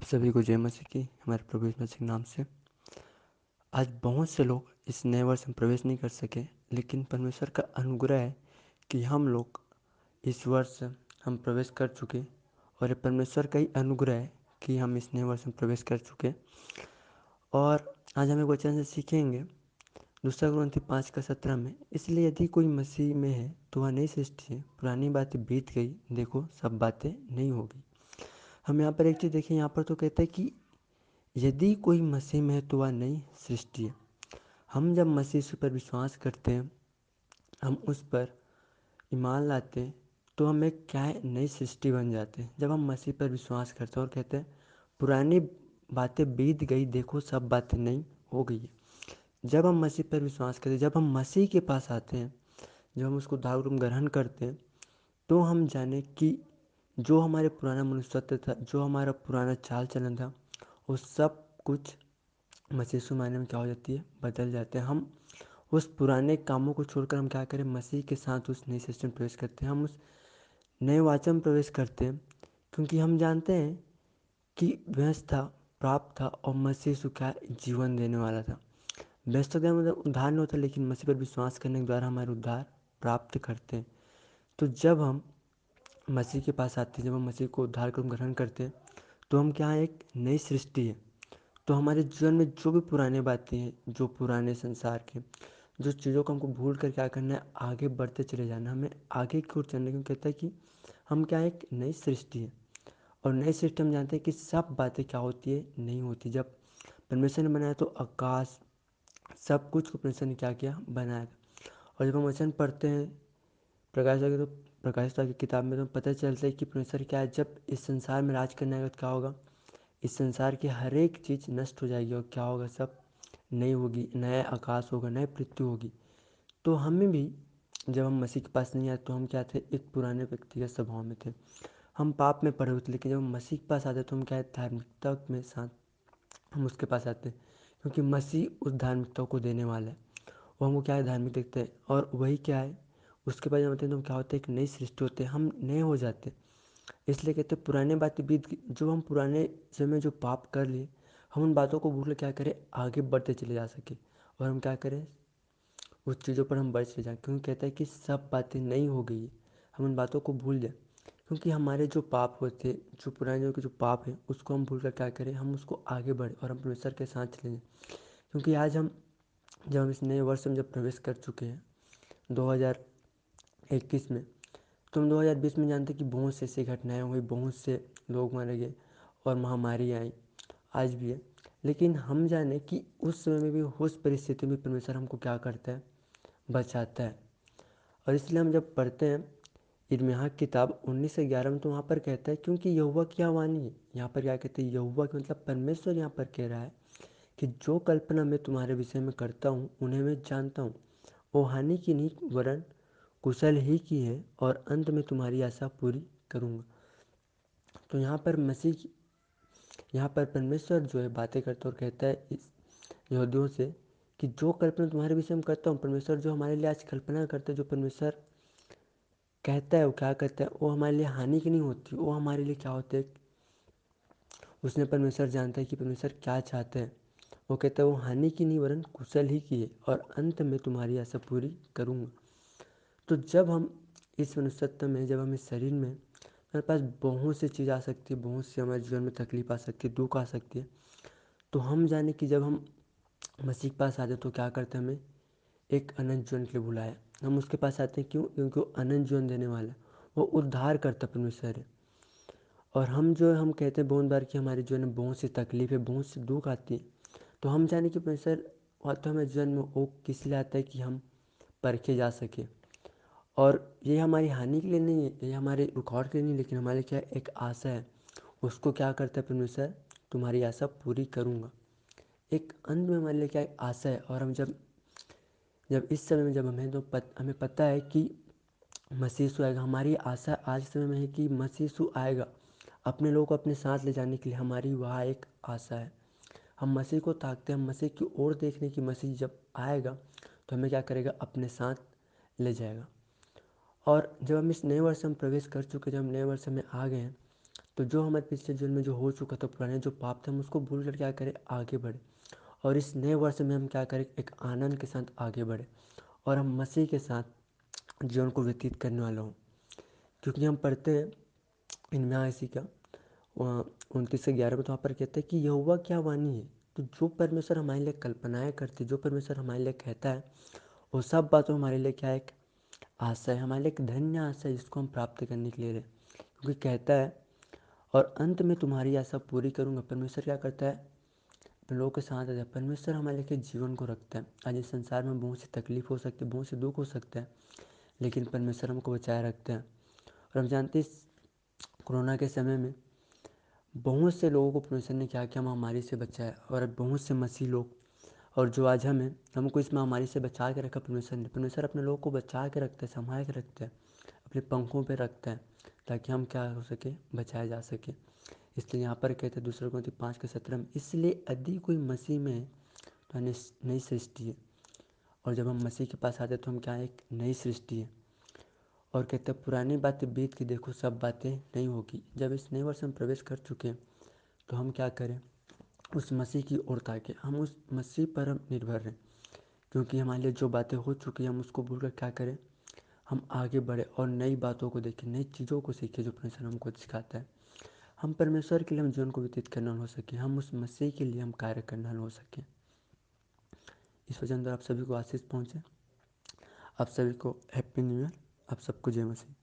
सभी को जय मसीह की हमारे प्रभु यीशु मसीह के नाम से। आज बहुत से लोग इस नए वर्ष में प्रवेश नहीं कर सके, लेकिन परमेश्वर का अनुग्रह है कि हम लोग इस वर्ष हम प्रवेश कर चुके। और ये परमेश्वर का ही अनुग्रह है कि हम इस नए वर्ष में प्रवेश कर चुके। और आज हम एक वचन से सीखेंगे, दूसरा कुरिन्थी 5:17 में, इसलिए यदि कोई मसीह में है तो वह नई सृष्टि है, पुरानी बातें बीत गई, देखो सब बातें नई हो गई। हम यहाँ पर एक चीज़ देखें, यहाँ पर तो कहते हैं कि यदि कोई मसीह में है तो वह नई सृष्टि है। हम जब मसीह पर विश्वास करते हैं, हम उस पर ईमान लाते हैं, तो हम एक क्या है, नई सृष्टि बन जाते हैं। जब हम मसीह पर विश्वास करते हैं और कहते हैं पुरानी बातें बीत गई, देखो सब बातें नई हो गई है। जब हम मसीह पर विश्वास करते हैं, जब हम मसीह के पास आते हैं, जब हम उसको उद्धार रूप ग्रहण करते हैं, तो हम जाने कि जो हमारे पुराना मनुष्यत्व था, जो हमारा पुराना चाल चलन था, वो सब कुछ मसीह यीशु मायने में क्या हो जाती है, बदल जाते हैं। हम उस पुराने कामों को छोड़कर हम क्या करें, मसीह के साथ उस नए सृष्टि में प्रवेश करते हैं। हम उस नए वाचा में प्रवेश करते हैं, क्योंकि हम जानते हैं कि व्यवस्था प्राप्त था और मसीह यीशु क्या जीवन देने वाला था। व्यवस्था का मतलब उद्धार नहीं होता, लेकिन मसीह पर विश्वास करने के द्वारा हमारे उद्धार प्राप्त करते हैं। तो जब हम मसीह के पास आते हैं, जब हम मसीह को उद्धार कर ग्रहण करते हैं, तो हम क्या, एक नई सृष्टि है। तो हमारे जीवन में जो भी पुरानी बातें हैं, जो पुराने संसार के जो चीज़ों को हमको भूल कर क्या करना है, आगे बढ़ते चले जाना, हमें आगे की ओर चलने को कहता है कि हम क्या, एक नई सृष्टि है। और नई सृष्टि हम जानते हैं कि सब बातें क्या होती है, नहीं होती। जब परमेश्वर ने बनाया तो आकाश, सब कुछ को परमेश्वर ने क्या किया, बनाया था। और जब हम वचन पढ़ते हैं प्रकाशित की किताब में, तो पता चलता है कि परमेश्वर क्या है, जब इस संसार में राज करने आएगा तो क्या होगा, इस संसार की हर एक चीज़ नष्ट हो जाएगी और क्या होगा, सब नई होगी, नया आकाश होगा, नई पृथ्वी होगी। तो हमें भी जब हम मसीह के पास नहीं आए तो हम क्या थे, एक पुराने व्यक्तिगत स्वभाव में थे, हम पाप में पड़े हुए थे। लेकिन जब हम मसीह के पास आते तो हम क्या है, धार्मिकता में साथ हम उसके पास आते हैं, क्योंकि मसीह उस धार्मिकता को देने वाला है। वो हमको क्या है, धार्मिक देखते हैं, और वही क्या है, उसके बाद जब आते हैं तो हम क्या होते हैं, एक नई सृष्टि होते हैं, हम नए हो जाते हैं। इसलिए कहते हैं पुराने बातें बीत गई। जो हम पुराने समय जो पाप कर लिए, हम उन बातों को भूल क्या करें, आगे बढ़ते चले जा सके, और हम क्या करें, उस चीज़ों पर हम बढ़ चले जाएँ। क्योंकि कहता है कि सब बातें नई हो गई है, हम उन बातों को भूल जाएँ। क्योंकि हमारे जो पाप होते, जो पुराने जो के जो पाप है, उसको हम भूल कर क्या करें, हम उसको आगे बढ़े और हम परमेश्वर के साथ चले जाएँ। क्योंकि आज हम जब हम इस नए वर्ष में जब प्रवेश कर चुके हैं 2021 में, तो हम 2020 में जानते कि बहुत से ऐसी घटनाएं हुई, बहुत से लोग मारे गए और महामारी आई, आज भी है। लेकिन हम जाने कि उस समय में भी, उस परिस्थिति में परमेश्वर हमको क्या करता है, बचाता है। और इसलिए हम जब पढ़ते हैं यिर्मयाह की किताब 19:11 में, तो वहाँ पर कहता है, क्योंकि यहोवा की यह वाणी है। यहाँ पर क्या कहते हैं, यहोवा की मतलब परमेश्वर यहाँ पर कह रहा है कि जो कल्पना मैं तुम्हारे विषय में करता हूँ, उन्हें मैं जानता हूँ। वो हानि की नहीं वरन कुशल ही की है, और अंत में तुम्हारी आशा पूरी करूँगा। तो यहाँ पर परमेश्वर जो है बातें करता है और कहता है इस यहूदियों से कि जो कल्पना तुम्हारे विषय में करता हूँ, परमेश्वर जो हमारे लिए आज कल्पना करता है, जो परमेश्वर कहता है, वो क्या कहता है, वो हमारे लिए हानि की नहीं होती, वो हमारे लिए क्या होता है, उसने परमेश्वर जानता है कि परमेश्वर क्या चाहते हैं। वो कहता है वो हानि की नहीं वरन कुशल ही की है, और अंत में तुम्हारी आशा पूरी करूँगा। तो जब हम इस मनुष्यत्व में, जब हम इस शरीर में, हमारे पास बहुत सी चीज़ आ सकती है, बहुत सी हमारे जीवन में तकलीफ आ सकती है, दुख आ सकती है। तो हम जाने कि जब हम मसीह के पास आते तो क्या करते हैं, हमें एक अनंत जीवन के लिए बुलाया। हम उसके पास आते हैं क्यों, क्योंकि वो अनंत जीवन देने वाला है, वो उद्धार करता परमेश्वर है। और हम जो हम कहते हैं बहुत बार कि हमारे जीवन में बहुत सी तकलीफ है, बहुत सी दुख आती है, तो हम जाने कि परमेश्वर तो हमें जीवन में वो किस लिए आता है कि हम परखे जा सके। और ये हमारी हानि के लिए नहीं है, ये हमारे रुकावट के लिए नहीं, लेकिन हमारे क्या एक आशा है, उसको क्या करता है परमेश्वर, तुम्हारी आशा पूरी करूँगा। एक अंत में हमारे लिए क्या एक आशा है। और हम जब जब इस समय में जब हमें पता है कि मसीह यीशु आएगा, हमारी आशा आज समय में है कि मसीह यीशु आएगा अपने लोगों को अपने साथ ले जाने के लिए, हमारी वह एक आशा है। हम मसीह को ताकते हैं, हम मसीह की ओर देखने की, मसीह जब आएगा तो हमें क्या करेगा, अपने साथ ले जाएगा। और जब हम इस नए वर्ष में प्रवेश कर चुके, जब हम नए वर्ष में आ गए हैं, तो जो हमारे पिछले जीवन में जो हो चुका था, पुराने जो पाप थे, हम उसको भूल कर क्या करें, आगे बढ़े। और इस नए वर्ष में हम क्या करें, एक आनंद के साथ आगे बढ़े और हम मसीह के साथ जीवन को व्यतीत करने वाला हूँ। क्योंकि हम पढ़ते हैं इनमें इसी का 29 से 11 में, तो वहाँ पर कहते हैं कि यहोवा क्या वाणी है। तो जो परमेश्वर हमारे लिए कल्पनाएं करते, जो परमेश्वर हमारे लिए कहता है, वो सब बातों हमारे लिए क्या है, एक आशा है, हमारे लिए एक धन्य आशा है जिसको हम प्राप्त करने के लिए रहे। क्योंकि कहता है और अंत में तुम्हारी आशा पूरी करूँगा। परमेश्वर क्या करता है, अपने लोगों के साथ रहता है। परमेश्वर हमारे लिए जीवन को रखता है। आज इस संसार में बहुत सी तकलीफ हो सकती है, बहुत से दुख हो सकता है, लेकिन परमेश्वर हमको बचाए रखते हैं। और हम जानते हैं इस कोरोना के समय में बहुत से लोगों को परमेश्वर ने क्या किया, महामारी से बचाया। और बहुत से मसीह लोग, और जो आज हमको इस महामारी से बचा के रखा परमेश्वर ने। परमेश्वर अपने लोगों को बचा के रखते हैं, संभाल के रखते हैं, अपने पंखों पे रखता है, ताकि हम क्या हो सके, बचाए जा सके। इसलिए यहाँ पर कहते हैं 2 कोरिन्थियों 5:17 में, इसलिए यदि कोई मसीह में है तो नई सृष्टि है। और जब हम मसीह के पास आते हैं तो हम क्या है, एक नई सृष्टि है। और कहते हैं पुरानी बातें बीत की, देखो सब बातें नहीं होगी। जब इस नए वर्ष में प्रवेश कर चुके हैं तो हम क्या करें, उस मसीह की ओर ताके, हम उस मसीह पर हम निर्भर रहें। क्योंकि हमारे लिए जो बातें हो चुकी हैं हम उसको भूलकर क्या करें, हम आगे बढ़े और नई बातों को देखें, नई चीज़ों को सीखें जो परमेश्वर हमको सिखाता है। हम परमेश्वर के लिए हम जीवन को व्यतीत करना हो सके, हम उस मसीह के लिए हम कार्य करना हो सके। इस वजह अंदर आप सभी को आशीष पहुँचे। आप सभी को हैप्पी न्यू ईयर। आप सबको जय मसीह।